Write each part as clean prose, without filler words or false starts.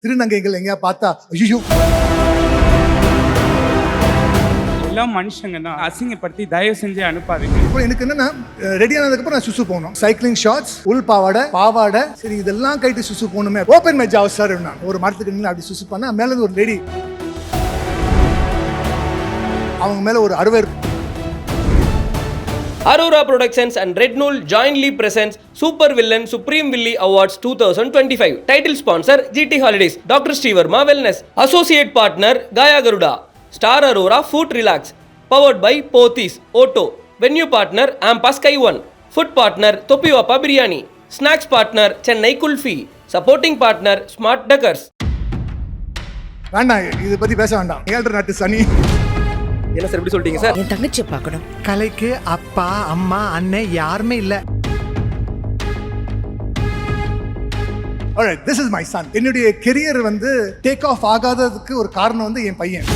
திருநங்கைகள் எங்கேயா பார்த்தா ஐயோ எல்லாம் மனுஷங்க தான், அசிங்கப்படுத்தி தயவு செஞ்சு அனுப்பாதீங்க. இப்போ எனக்கு என்னன்னா ரெடி ஆனதுக்கப்புறம் நான் சுசு போகணும். சைக்கிளிங் ஷார்ட்ஸ், உள் பாவாடை சரி இதெல்லாம் கைட்டு சுசு போகணுமே. ஓப்பன் மை ஜாவ் சார், நான் ஒரு மரத்துக்கு நின்று அப்படி சுசு பண்ணா மேல இருந்து ஒரு லேடி, அவங்க மேல ஒரு அறுவை. Aurora Productions and Red Nool jointly presents Super Villain Supreme Villi Awards 2025. Title sponsor GT Holidays, Dr. Srivarma Wellness. Associate partner Gaya Garuda. Star Aurora Food Relax. Powered by Pothys Auto. Venue partner Ampa Sky One. Food partner Topi Vappa Biryani. Snacks partner Chennai Kulfi. Supporting partner Smart Duckers. வேண்டாம், இதை பத்தி பேச வேண்டாம். 7 நாட்டு சனி. என்ன sir எப்படி சொல்லிட்டீங்க sir? என் தங்கச்சியை பார்க்கணும். கலைக்கு அப்பா அம்மா அண்ணன் யாருமே இல்ல. Alright, this is my son. என்னுடைய கெரியர் வந்து டேக் ஆஃப் ஆகாததுக்கு ஒரு காரணம் வந்து என் பையன்.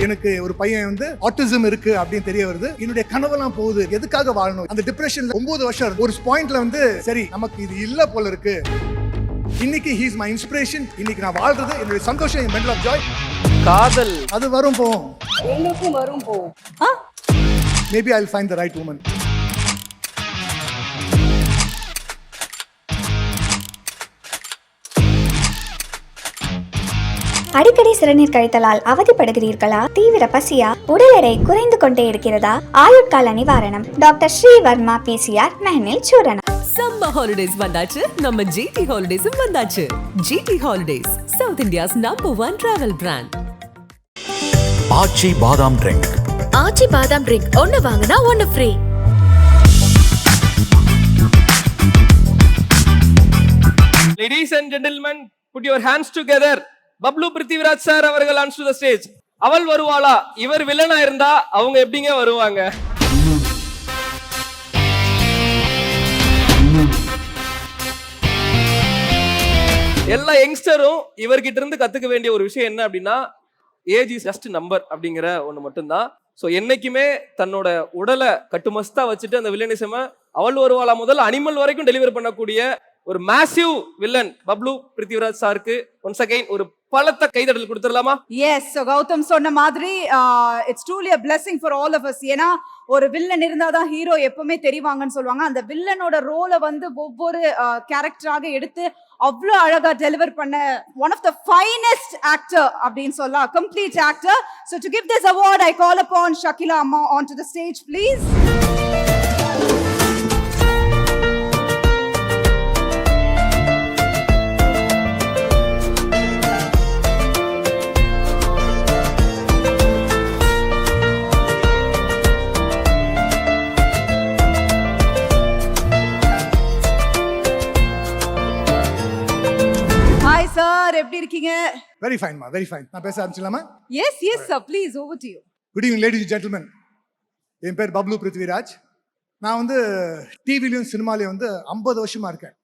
எனக்கு ஒரு பையன் வந்து ஆட்டிசம் இருக்கு அப்படின்னு தெரிய வருது. என்னுடைய கனவெல்லாம் போகுது, எதுக்காக வாழணும்? அந்த டிப்ரெஷன்ல 9 வருஷம் ஒரு பாயிண்ட்ல வந்து சரி நமக்கு இது இல்ல போல இருக்கு. இன்னைக்கு he is my inspiration. இன்னைக்கு நான் வாழ்றது என்னுடைய சந்தோஷம், என் மெண்டல் ஆஃப் ஜாய். காதல் அது வரும் போகும், எங்களுக்கும் வரும் போகும். Maybe I'll find the right woman. அடிக்கடி சிறுநீர் கழித்தலால் அவதிப்படுகிறீர்களா? தீவிர பசியா? உடல் எடை குறைந்து கொண்டே இருக்கிறதா? ஆயுட்கால நிவாரணம் டாக்டர் ஸ்ரீவர்மா பிசிஆர் மெஹனில் சூரணம். சம்மர் ஹாலிடேஸ் வந்தாச்சு, நம்ம ஜிடி ஹாலிடேஸும் வந்தாச்சு. GT holidays, South India's #1 travel brand. Aachi பாதாம் ட்ரிங்க். ஆச்சி பாதாம் ட்ரிங்க் ஒன்னு வாங்கினா ஒன்னு free. Ladies and gentlemen, put your hands together. Bablu Prithviraj sir அவர்கள் on to the stage. அவள் வருவாளா? இவர் வில்லனா இருந்தா அவங்க எப்படிங்க வருவாங்க? எல்லா யங்ஸ்டரும் இவர்கிட்ட இருந்து கத்துக்க வேண்டிய ஒரு விஷயம் என்ன அப்படின்னா, ஏஜ் இஸ் ஜஸ்ட் நம்பர் அப்படிங்கிற ஒண்ணு மட்டும்தான். ஸோ என்னைக்குமே தன்னோட உடலை கட்டுமஸ்தா வச்சுட்டு அந்த வில்லனிசம அவள் வருவாளா முதல் அனிமல் வரைக்கும் டெலிவர் பண்ணக்கூடிய ஒரு மேசிவ் வில்லன் பப்ளு பிருத்திவிராஜ் சாருக்கு ஒன்ஸ் அகைன் ஒரு பலத்த கைதடல் கொடுத்துடலாமா? எஸ், கௌதம் சொன்ன மாதிரி it's truly a blessing for all of us. ஏன்னா ஒரு வில்லன் இருந்தாதான் ஹீரோ எப்பவுமே தெரிவாங்கன்னு சொல்லுவாங்க. அந்த வில்லனோட ரோலை வந்து ஒவ்வொரு கேரக்டராக எடுத்து அவ்வளோ அழகா டெலிவர் பண்ண one of the finest actor அப்படின்னு சொல்லலாம், complete actor. So to give this award I call upon Shakeela அம்மா on to the stage please. Hi sir, எப்படி இருக்கீங்க? வெரி ஃபைன் மா, வெரி ஃபைன். நான் பேச ஆரம்பிச்சலாமா? Yes yes sir, please over to you. Good evening ladies and gentlemen. என் பேர் பப்ளு பிருத்திவிராஜ். நான் வந்து டிவிலையும் சினிமாலையும் வந்து 50 வருஷமா இருக்கேன்.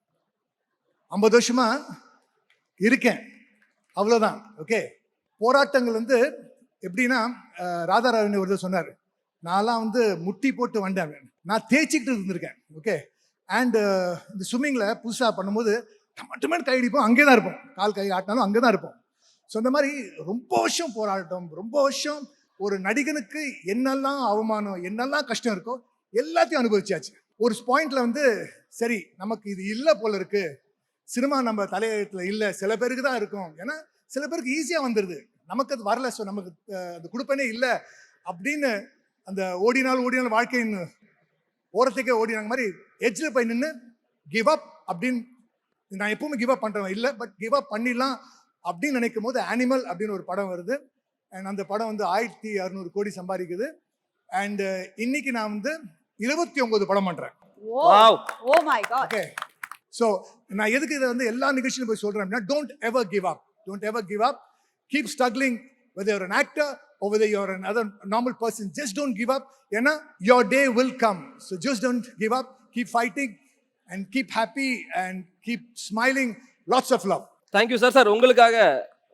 50 வருஷமா இருக்கேன், அவ்வளோதான். ஓகே, போராட்டங்கள் வந்து எப்படின்னா ராதாராவன் ஒரு சொன்னார், நான்லாம் வந்து முட்டி போட்டு வந்தேன், நான் தேய்ச்சிக்கிட்டு இருந்திருக்கேன். ஓகே, அண்ட் இந்த ஸ்விம்மிங்கில் புதுசாக பண்ணும்போது டமட்டுமே கை அடிப்போம், அங்கே தான் இருப்போம், கால் கை ஆட்டினாலும் அங்கே தான் இருப்போம். ஸோ இந்த மாதிரி ரொம்ப வருஷம் போராட்டம், ரொம்ப வருஷம் ஒரு நடிகனுக்கு என்னெல்லாம் அவமானம் என்னெல்லாம் கஷ்டம் இருக்கோ எல்லாத்தையும் அனுபவிச்சாச்சு. ஒரு பாயிண்ட்ல வந்து சரி நமக்கு இது இல்லை போல இருக்கு, சினிமா நம்ம தலையத்துல இல்லை, சில பேருக்கு தான் இருக்கும், ஏன்னா சில பேருக்கு ஈஸியாக வந்துடுது, நமக்கு அது வரல. ஸோ நமக்கு அது கொடுப்பனே இல்லை அப்படின்னு அந்த ஓடினால் வாழ்க்கைன்னு ஓரத்துக்கே ஓடினாங்க மாதிரி எட்ஜில் போய் நின்று கிவ் அப் அப்படின்னு. நான் எப்பவுமே கிவ் அப் பண்ணுறேன் இல்லை, பட் கிவ் அப் பண்ணிடலாம் அப்படின்னு நினைக்கும் போது அனிமல் அப்படின்னு ஒரு படம் வருது. அண்ட் அந்த படம் வந்து 1600 கோடி சம்பாதிக்குது. அண்ட் இன்னைக்கு நான் வந்து 29 படம் பண்றேன். Oh my god. Okay, so நான் எதுக்கு இதை வந்து எல்லா நிகழ்ச்சியிலும் போய் சொல்றேன் அப்படின்னா, don't ever give up, don't ever give up, keep struggling whether you're an actor or whether you're another normal person, just don't give up. ஏன்னா your day will come, so just don't give up, keep fighting and keep happy and keep smiling. Lots of love. Thank you sir. Sir உங்களுக்காக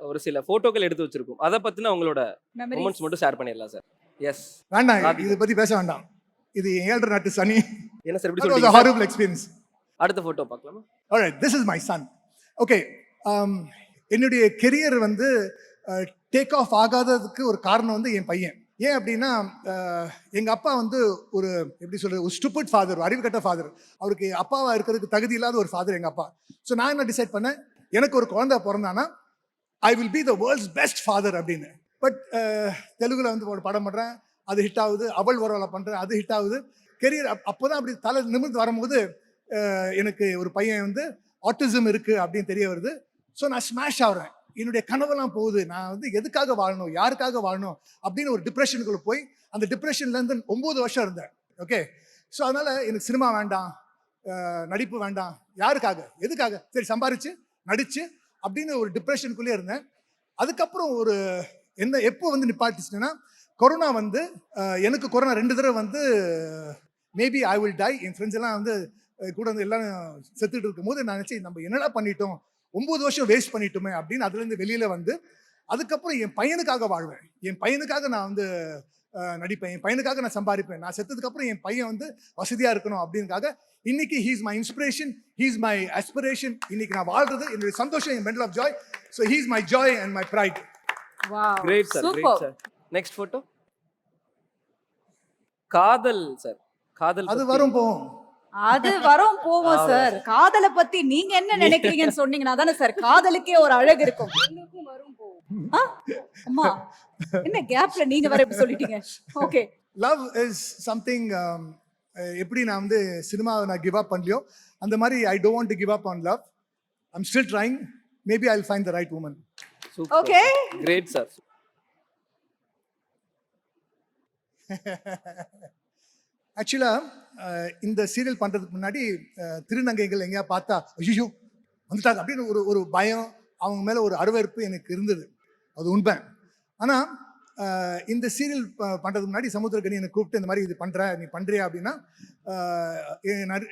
ஒரு சில போட்டோக்கள் எடுத்து வச்சிருக்கோம், அதை பத்தின உங்களோட moments மட்டும் ஷேர் பண்ணிடலாம் சார். எஸ், வேண்டாம், இதை பத்தி பேச வேண்டாம், இது 7 நாட்டு சனி. என்ன சார் எப்படி சொல்றீங்க? It was a horrible experience. அடுத்த போட்டோ பார்க்கலாமா? Alright, this is my son. Okay, என்னுடைய கெரியர் வந்து டேக் ஆஃப் ஆகாததுக்கு ஒரு காரணம் வந்து என் பையன். ஏன் அப்படின்னா எங்கள் அப்பா வந்து ஒரு எப்படி சொல்கிறது, ஒரு ஸ்டூபிட் ஃபாதர், அறிவு கட்ட ஃபாதர். அவருக்கு அப்பாவாக இருக்கிறதுக்கு தகுதி இல்லாத ஒரு ஃபாதர் எங்கள் அப்பா. ஸோ நான் என்ன டிசைட் பண்ணேன், எனக்கு ஒரு குழந்தை பிறந்தானா I will be the world's best father அப்படின்னு. பட் தெலுங்குல வந்து ஒரு படம் பண்ணுறேன், அது ஹிட் ஆகுது. அவள் வரவளை பண்ணுறேன், அது ஹிட் ஆகுது. கெரியர் அப்போ தான் அப்படி தலை நிமிர்ந்து வரும்போது எனக்கு ஒரு பையன் வந்து ஆட்டிசம் இருக்குது அப்படின்னு தெரிய வருது. ஸோ நான் ஸ்மாஷ் ஆகிறேன். என்னுடைய கனவெல்லாம் போகுது. நான் வந்து எதுக்காக வாழணும், யாருக்காக வாழணும் அப்படின்னு ஒரு டிப்ரெஷனுக்குள்ளே போய் அந்த டிப்ரெஷன்லேருந்து 9 வருஷம் இருந்தேன். ஓகே, ஸோ அதனால் எனக்கு சினிமா வேண்டாம், நடிப்பு வேண்டாம், யாருக்காக எதுக்காக, சரி சம்பாரிச்சு நடிச்சு அப்படின்னு ஒரு டிப்ரெஷனுக்குள்ளே இருந்தேன். அதுக்கப்புறம் ஒரு எப்போ வந்து நிப்பாட்டிச்சுன்னா, கொரோனா வந்து எனக்கு கொரோனா 2 தடவை வந்து maybe I will tie. N friends எல்லாம் வந்து கூட வந்து எல்லாம் செத்துட்டு இருக்கும் போது நான் நினச்சி நம்ம என்னடா பண்ணிட்டோம், 9 வருஷம் வேஸ்ட் பண்ணிட்டோமே அப்படின்னு அதுலேருந்து வெளியில் வந்து அதுக்கப்புறம் என் பையனுக்காக வாழ்வேன். என் பையனுக்காக நான் வந்து நடிப்பேன், என் பையனுக்காக நான் சம்பாதிப்பேன். நான் செத்ததுக்கப்புறம் என் பையன் வந்து வசதியாக இருக்கணும் அப்படின்னுக்காக இன்னைக்கு he's my inspiration, he's my aspiration. இன்னைக்கு நான் வாழ்றது என்னுடைய சந்தோஷம், என் mental of joy. So he's my joy and my pride. Great sir, great sir. Next photo. காதல் சார், காதல் அது வரும் போகும், அது வரும் போவோம் சார். காதலை பத்தி நீங்க என்ன நினைக்கிறீங்கன்னு சொன்னீங்கன்னா தானே சார் காதலுக்கே ஒரு அழகு இருக்கும். வரும் போவோம். அம்மா என்ன கேப்ல நீங்க வர எப்படி சொல்லிட்டீங்க? Okay, love is something. எப்படி நான் வந்து சினிமாவை நான் கிவ் அப் பண்ணலையோ அந்த மாதிரி I don't want to give up on love. I'm still trying. Maybe I will find the right woman. Okay, great sir. ஆக்சுவலாக இந்த சீரியல் பண்ணுறதுக்கு முன்னாடி திருநங்கைகள் எங்கேயா பார்த்தா ஐயோ வந்துட்டாங்க அப்படின்னு ஒரு பயம், அவங்க மேலே ஒரு அருவருப்பு எனக்கு இருந்தது. அது உண்மை. ஆனால் இந்த சீரியல் பண்ணுறதுக்கு முன்னாடி சமுத்திரக்கனி என்னை கூப்பிட்டு இந்த மாதிரி இது பண்ணுற, நீ பண்ணுறியா அப்படின்னா,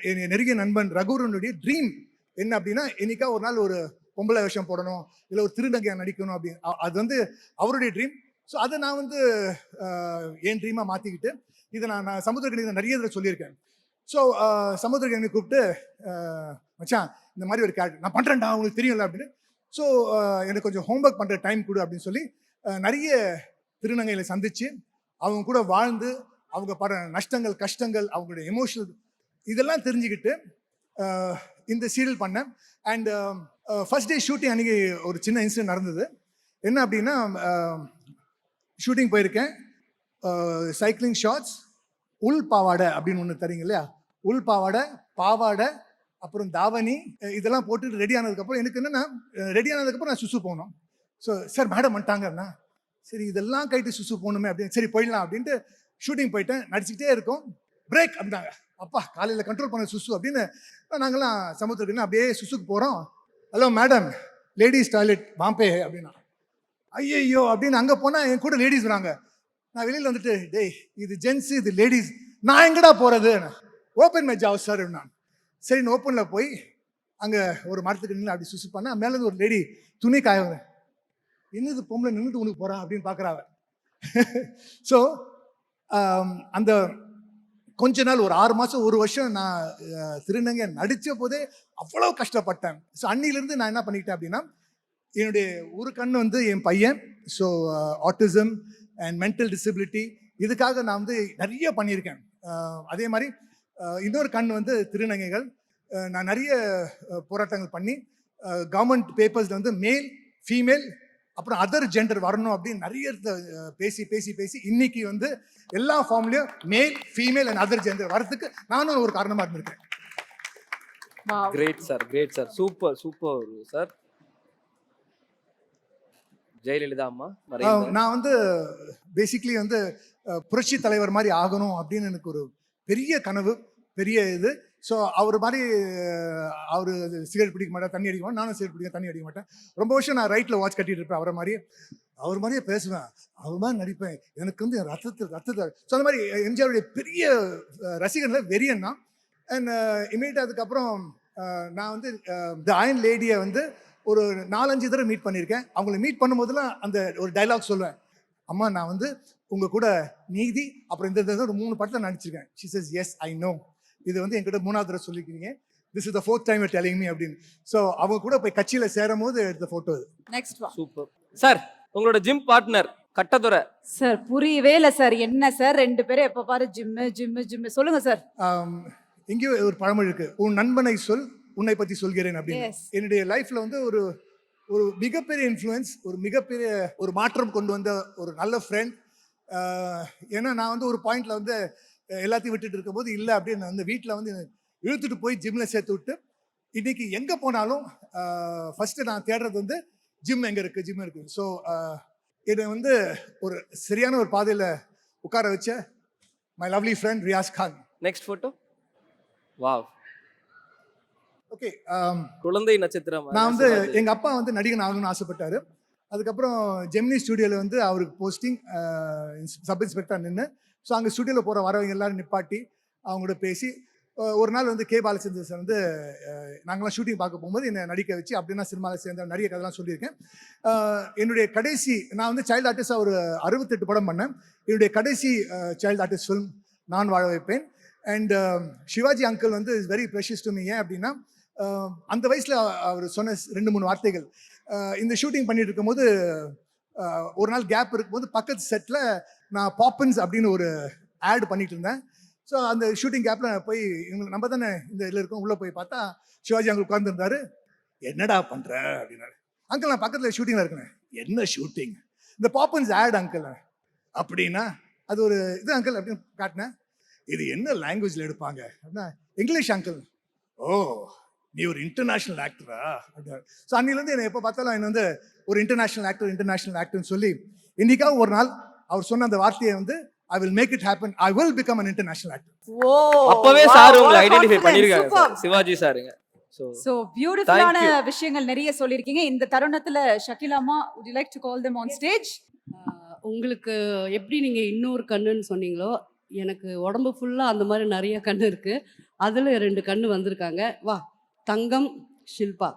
என் நெருங்கிய நண்பன் ரகுரனுடைய ட்ரீம் என்ன அப்படின்னா, என்னைக்கா ஒரு நாள் ஒரு பொம்பளை வேஷம் போடணும், இல்லை ஒரு திருநங்கையாக நடிக்கணும் அப்படின்னு. அது வந்து அவருடைய ட்ரீம். ஸோ அதை நான் வந்து என் ட்ரீமாக மாற்றிக்கிட்டு இதை நான் சமுத்திரக்கனி நிறைய இதில் சொல்லியிருக்கேன். ஸோ சமுத்திரக்கனி கூப்பிட்டு, மச்சான் இந்த மாதிரி ஒரு கேரக்டர் நான் பண்ணுறேன்டா, உங்களுக்கு தெரியும்ல அப்படின்னு. ஸோ எனக்கு கொஞ்சம் ஹோம்ஒர்க் பண்ணுற டைம் கொடு அப்படின்னு சொல்லி நிறைய திருநங்கைகளை சந்தித்து அவங்க கூட வாழ்ந்து அவங்க படுற நஷ்டங்கள், கஷ்டங்கள், அவங்களுடைய எமோஷனல் இதெல்லாம் தெரிஞ்சுக்கிட்டு இந்த சீரியல் பண்ணேன். அண்ட் ஃபர்ஸ்ட் டே ஷூட்டிங் அன்றைக்கி ஒரு சின்ன இன்சிடென்ட் நடந்தது. என்ன அப்படின்னா, ஷூட்டிங் போயிருக்கேன், சைக்கிளிங் ஷார்ட்ஸ், உள் பாவாடை அப்படின்னு ஒன்று தரீங்க இல்லையா, உள் பாவாடை, பாவாடை, அப்புறம் தாவணி, இதெல்லாம் போட்டுட்டு ரெடி ஆனதுக்கப்புறம் எனக்கு என்னென்னா, ரெடி ஆனதுக்கப்புறம் நான் சுசு போகணும். ஸோ சார் மேடம் வந்துட்டாங்கன்னா, சரி இதெல்லாம் கைட்டு சுசு போகணுமே அப்படின்னு, சரி போயிடலாம் அப்படின்ட்டு ஷூட்டிங் போயிட்டேன். நடிச்சுக்கிட்டே இருக்கோம், பிரேக் அப்படின்னாங்க. அப்பா காலையில் கண்ட்ரோல் பண்ண சுசு அப்படின்னு நாங்கள்லாம் சமுத்திரக்குன்னு அப்படியே சுசுக்கு போகிறோம். ஹலோ மேடம், லேடிஸ் டாய்லெட் வாம்பே அப்படின்னா, ஐயோ அப்படின்னு அங்கே போனால் என் கூட லேடிஸ் வராங்க. நான் வெளியில் வந்துட்டு, டேய் இது ஜென்ஸு இது லேடிஸ், நான் எங்கடா போகிறது, ஓப்பன் மை ஜாவ் சார் அப்படின்னா. சரின்னு ஓப்பனில் போய் அங்கே ஒரு மரத்துக்கு நின்று அப்படி சுசு பண்ணேன். மேலேருந்து ஒரு லேடி துணி காயவங்க, என்னது பொம்பளை நின்றுட்டு உனக்கு போகிறா அப்படின்னு பார்க்குறாவ. ஸோ அந்த கொஞ்ச நாள் ஒரு 6 மாதம் 1 வருஷம் நான் திருநங்கை நடித்த போதே அவ்வளோ கஷ்டப்பட்டேன். ஸோ அன்னிலேருந்து நான் என்ன பண்ணிக்கிட்டேன் அப்படின்னா, என்னுடைய ஒரு கண் வந்து என் பையன், so autism and mental disability, இதுக்காக நான் வந்து நிறைய பண்ணியிருக்கேன். அதே மாதிரி இன்னொரு கண் வந்து திருநங்கைகள். நான் நிறைய போராட்டங்கள் பண்ணி கவர்மெண்ட் பேப்பர்ஸில் வந்து மேல், ஃபீமேல், அப்புறம் அதர் ஜெண்டர் வரணும் அப்படின்னு நிறைய பேசி பேசி பேசி இன்னைக்கு வந்து எல்லா ஃபார்ம்லையும் மேல், ஃபீமேல் அண்ட் அதர் ஜெண்டர் வரதுக்கு நானும் ஒரு காரணமாக இருந்திருக்கேன். Great sir, great sir, super super sir. Jayalalithaa அம்மா நான் வந்து பேசிக்லி வந்து புரட்சி தலைவர் மாதிரி ஆகணும் அப்படின்னு எனக்கு ஒரு பெரிய கனவு, பெரிய இது. ஸோ அவர் மாதிரி அவர் சிகரெட் பிடிக்க மாட்டேன், தண்ணி அடிக்க மாட்டேன், நானும் சிகரெட் பிடிக்க தண்ணி அடிக்க மாட்டேன். ரொம்ப வருஷம் நான் ரைட்டில் வாட்ச் கட்டிட்டு இருப்பேன். அவர் மாதிரியே பேசுவேன், அவர் மாதிரி நடிப்பேன். எனக்கு வந்து ரத்தத்தை ஸோ அந்த மாதிரி எம்ஜிஆருடைய பெரிய ரசிகனில் வெறியன் தான். அண்ட் இமீடியட்டாக அதுக்கப்புறம் நான் வந்து த அயன் லேடியை வந்து ஒரு 4-5 தடவை மீட் பண்ணியிருக்கேன். அவங்கள மீட் பண்ணும்போதெல்லாம் அந்த ஒரு டைலாக் சொல்லுவேன், அம்மா நான் வந்து உங்கள் கூட நீதி அப்புறம் இந்த ஒரு 3 படத்தில் நடிச்சிருக்கேன். She says yes I know. இது வந்து என்கிட்ட 3வது தடவை சொல்லிக்கிறீங்க. This is the 4th time you telling me அப்படின்னு. ஸோ அவங்க கூட போய் கட்சியில் சேரும் போது எடுத்த ஃபோட்டோ இது. நெக்ஸ்ட் வா சூப்பர் சார். உங்களோட ஜிம் பார்ட்னர் கட்டதுரை சார். புரியவே இல்லை சார், என்ன சார் 2 பேரும் எப்போ பாரு ஜிம்மு ஜிம்மு ஜிம்மு. சொல்லுங்க சார். எங்கேயோ ஒரு பழமொழி இருக்கு, உன் நண்பனை சொல் உன்னை பற்றி சொல்கிறேன் அப்படின்னு. Yes. என்னுடைய லைஃப்பில் வந்து ஒரு ஒரு மிகப்பெரிய இன்ஃப்ளூயன்ஸ், ஒரு மிகப்பெரிய ஒரு மாற்றம் கொண்டு வந்த ஒரு நல்ல ஃப்ரெண்ட். ஏன்னா நான் வந்து ஒரு பாயிண்ட்ல வந்து எல்லாத்தையும் விட்டுட்டு இருக்கும்போது இல்லை அப்படின்னு அந்த வீட்டில் வந்து இழுத்துட்டு போய் ஜிம்மில் சேர்த்து விட்டு இன்னைக்கு எங்கே போனாலும் ஃபஸ்ட்டு நான் தேடுறது வந்து ஜிம் எங்கே இருக்குது, ஜிம் இருக்குது. ஸோ என்னை வந்து ஒரு சரியான ஒரு பாதையில் உட்கார வச்ச my lovely friend Riyaz Khan. Next photo. Wow. Okay. குழந்தை நட்சத்திரம். நான் வந்து எங்கள் அப்பா வந்து நடிகன் ஆகணும்னு ஆசைப்பட்டாரு. அதுக்கப்புறம் ஜெமினி ஸ்டுடியோவில் வந்து அவருக்கு போஸ்டிங் சப் இன்ஸ்பெக்டர் நின்று. ஸோ அங்கே ஸ்டுடியோவில் போகிற வரவங்க எல்லாரும் நிப்பாட்டி அவங்களோட பேசி ஒரு நாள் வந்து கே பாலச்சந்திரன் சார் வந்து நாங்களாம் ஷூட்டிங் பார்க்க போகும்போது என்னை நடிக்க வச்சு அப்படின்னா சினிமாவில் சேர்ந்த நிறைய கதைலாம் சொல்லியிருக்கேன். என்னுடைய கடைசி நான் வந்து சைல்டு ஆர்டிஸ்டாக ஒரு 68 படம் பண்ணேன். என்னுடைய கடைசி சைல்டு ஆர்டிஸ்ட் ஃபிலிம் நான் வாழ வைப்பேன். அண்ட் சிவாஜி அங்கிள் வந்து is very precious to me. ஏன் அப்படின்னா அந்த வயசில் அவர் சொன்ன 2-3 வார்த்தைகள். இந்த ஷூட்டிங் பண்ணிட்டு இருக்கும்போது ஒரு நாள் கேப் இருக்கும்போது பக்கத்து செட்டில் நான் பாப்பின்ஸ் அப்படின்னு ஒரு ஆட் பண்ணிட்டு இருந்தேன். ஸோ அந்த ஷூட்டிங் கேப்பில் போய் இவங்களுக்கு நம்ம தானே இந்த இதில் இருக்கோம், உள்ளே போய் பார்த்தா சிவாஜி அங்கிள் உட்காந்துருந்தாரு. என்னடா பண்ணுற அப்படின்னாரு. அங்கிள் நான் பக்கத்தில் ஷூட்டிங்கில் இருக்கேன். என்ன ஷூட்டிங்? இந்த பாப்பின்ஸ் ஆட் அங்கிள் அப்படின்னா அது ஒரு இது அங்கிள் அப்படின்னு காட்டினேன். இது என்ன லாங்குவேஜில் எடுப்பாங்க அப்படின்னா இங்கிலீஷ் அங்கிள். ஓ நீ ஒரு இன்டர்நேஷ்னல் ஆக்டரா அப்படின்னாரு. ஸோ அன்னிலேருந்து என்னை எப்போ பார்த்தாலும் என்ன வந்து ஒரு இன்டர்நேஷ்னல் ஆக்டர்னு சொல்லி இன்னைக்காக ஒரு நாள் அவர் சொன்ன அந்த வார்த்தையை வந்து I will make it happen. I will become an international actor. ஓ அப்பவே சார் உங்களை ஐடென்டிஃபை பண்ணிருக்காங்க சார், சிவாஜி சாருங்க. So பியூட்டிஃபுல்லான விஷயங்கள் நிறைய சொல்லியிருக்கீங்க. இந்த தருணத்துல ஷகிலாமா, would you like to call them on stage? உங்களுக்கு எப்படி நீங்கள் இன்னொரு கண்ணுன்னு சொன்னீங்களோ, எனக்கு உடம்பு ஃபுல்லாக அந்த மாதிரி நிறைய கண்ணு இருக்குது. அதில் 2 கண்ணு வந்திருக்காங்க. வா தங்கம், ஷில்பா.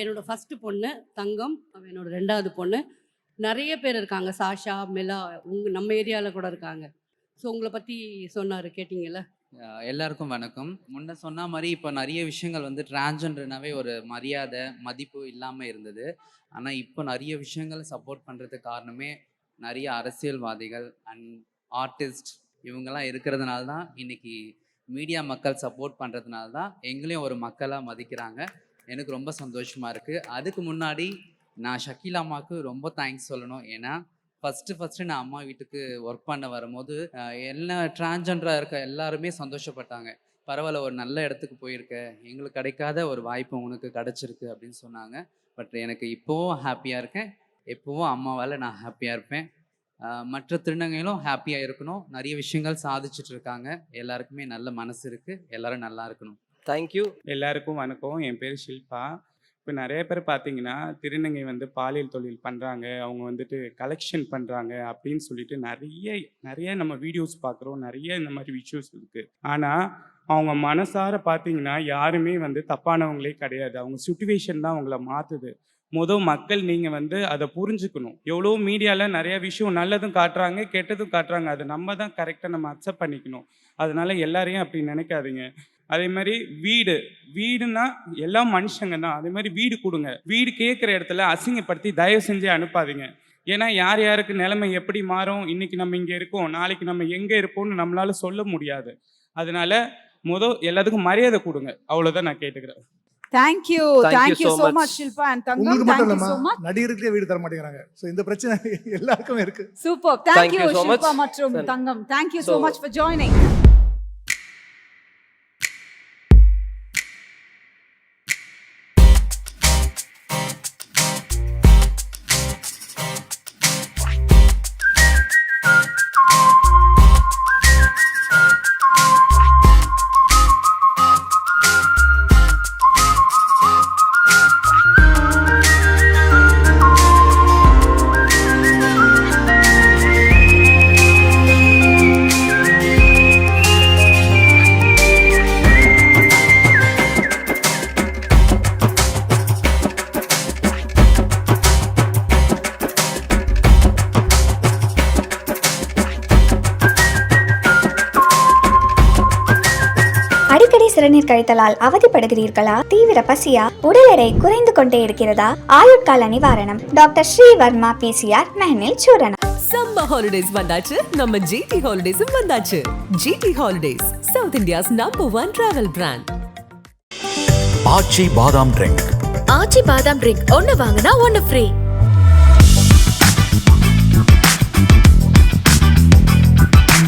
என்னோட ஃபஸ்ட்டு பொண்ணு தங்கம், அவன் என்னோட 2வது பொண்ணு. நிறைய பேர் இருக்காங்க, சாஷா, மிலா, நம்ம ஏரியாவில் கூட இருக்காங்க. ஸோ உங்களை பற்றி சொன்னார், கேட்டிங்கல்ல? எல்லாருக்கும் வணக்கம். முன்ன சொன்ன மாதிரி இப்போ நிறைய விஷயங்கள் வந்து டிரான்ஜெண்டர்னாவே ஒரு மரியாதை மதிப்பு இல்லாமல் இருந்தது. ஆனால் இப்போ நிறைய விஷயங்கள் சப்போர்ட் பண்ணுறதுக்கு காரணமே நிறைய அரசியல்வாதிகள் அண்ட் ஆர்டிஸ்ட் இவங்கெல்லாம் இருக்கிறதுனால தான். இன்றைக்கி மீடியா மக்கள் சப்போர்ட் பண்ணுறதுனால தான் எங்களையும் ஒரு மக்களாக மதிக்கிறாங்க. எனக்கு ரொம்ப சந்தோஷமாக இருக்குது. அதுக்கு முன்னாடி நான் ஷகிலாமாவுக்கு ரொம்ப தேங்க்ஸ் சொல்லணும். ஏன்னா ஃபஸ்ட்டு நான் அம்மா வீட்டுக்கு ஒர்க் பண்ண வரும்போது எல்லா டிரான்ஜெண்டராக இருக்க எல்லாருமே சந்தோஷப்பட்டாங்க. பரவாயில்ல, ஒரு நல்ல இடத்துக்கு போயிருக்க, எங்களுக்கு கிடைக்காத ஒரு வாய்ப்பு உனக்கு கிடச்சிருக்கு அப்படின்னு சொன்னாங்க. பட் எனக்கு இப்போவும் ஹாப்பியாக இருக்கேன். எப்போவும் அம்மாவால் நான் ஹாப்பியாக இருப்பேன். மற்ற திருநங்கைகளும் ஹாப்பியாக இருக்கணும். நிறைய விஷயங்கள் சாதிச்சுட்டு இருக்காங்க. எல்லாருக்குமே நல்ல மனசு இருக்குது. எல்லோரும் நல்லா இருக்கணும். தேங்க்யூ. எல்லாருக்கும் வணக்கம். என் பேர் ஷில்பா. இப்போ நிறைய பேர் பார்த்தீங்கன்னா திருநங்கை வந்து பாலியல் தொழில் பண்ணுறாங்க, அவங்க வந்துட்டு கலெக்ஷன் பண்ணுறாங்க அப்படின்னு சொல்லிட்டு நிறைய நம்ம வீடியோஸ் பார்க்குறோம். நிறைய இந்த மாதிரி விஷயஸ் இருக்குது. ஆனால் அவங்க மனசார பார்த்தீங்கன்னா யாருமே வந்து தப்பானவங்களே கிடையாது. அவங்க சுச்சுவேஷன் தான் அவங்கள மாற்றுது. மக்கள் நீங்கள் வந்து அதை புரிஞ்சுக்கணும். எவ்வளோ மீடியாவில் நிறைய விஷயம் நல்லதும் காட்டுறாங்க, கெட்டதும் காட்டுறாங்க. அதை நம்ம தான் கரெக்டாக நம்ம அக்செப்ட் பண்ணிக்கணும். அதனால எல்லாரையும் அப்படி நினைக்காதீங்க. அதே மாதிரி வீடுனா எல்லாம் மனுஷங்க தான். அதே மாதிரி வீடு கொடுங்க. வீடு கேட்குற இடத்துல அசிங்கப்படுத்தி தயவு செஞ்சு அனுப்பாதீங்க. ஏன்னா யார் யாருக்கு நிலைமை எப்படி மாறும், இன்னைக்கு நம்ம இங்கே இருக்கோம், நாளைக்கு நம்ம எங்கே இருப்போம்னு நம்மளால சொல்ல முடியாது. அதனால எல்லாத்துக்கும் மரியாதை கொடுங்க. அவ்வளோதான் நான் கேட்டுக்கிறேன். Thank you so much Shilpa and Tangam. உங்களுக்கு மட்டும் இல்லம்மா, நடிகருக்கே வீடு தர மாட்டேங்கிறாங்க. சோ இந்த பிரச்சனை எல்லாருக்கும் இருக்கு. Super. Thank you Shilpa மற்றும் Tangam. Thank you so much for joining. சிறுநீர் கழித்தலால் அவதிப்படுகிறீர்களா? தீவிர பசியா? உடல் எடை குறைந்து கொண்டே இருக்கிறதா? ஆயுட்கால நிவாரணம் டாக்டர் ஸ்ரீவர்மா PCR மெஹனில் சூரணம். சம்மர் ஹாலிடேஸ் வந்தாச்சு, நம்ம ஜிடி ஹாலிடேஸும் வந்தாச்சு. GT holidays, South India's #1 travel brand. Aachi பாதாம் ட்ரிங்க். ஆச்சி பாதாம் ட்ரிங்க் ஒன்னு வாங்கினா ஒன்னு ஃப்ரீ.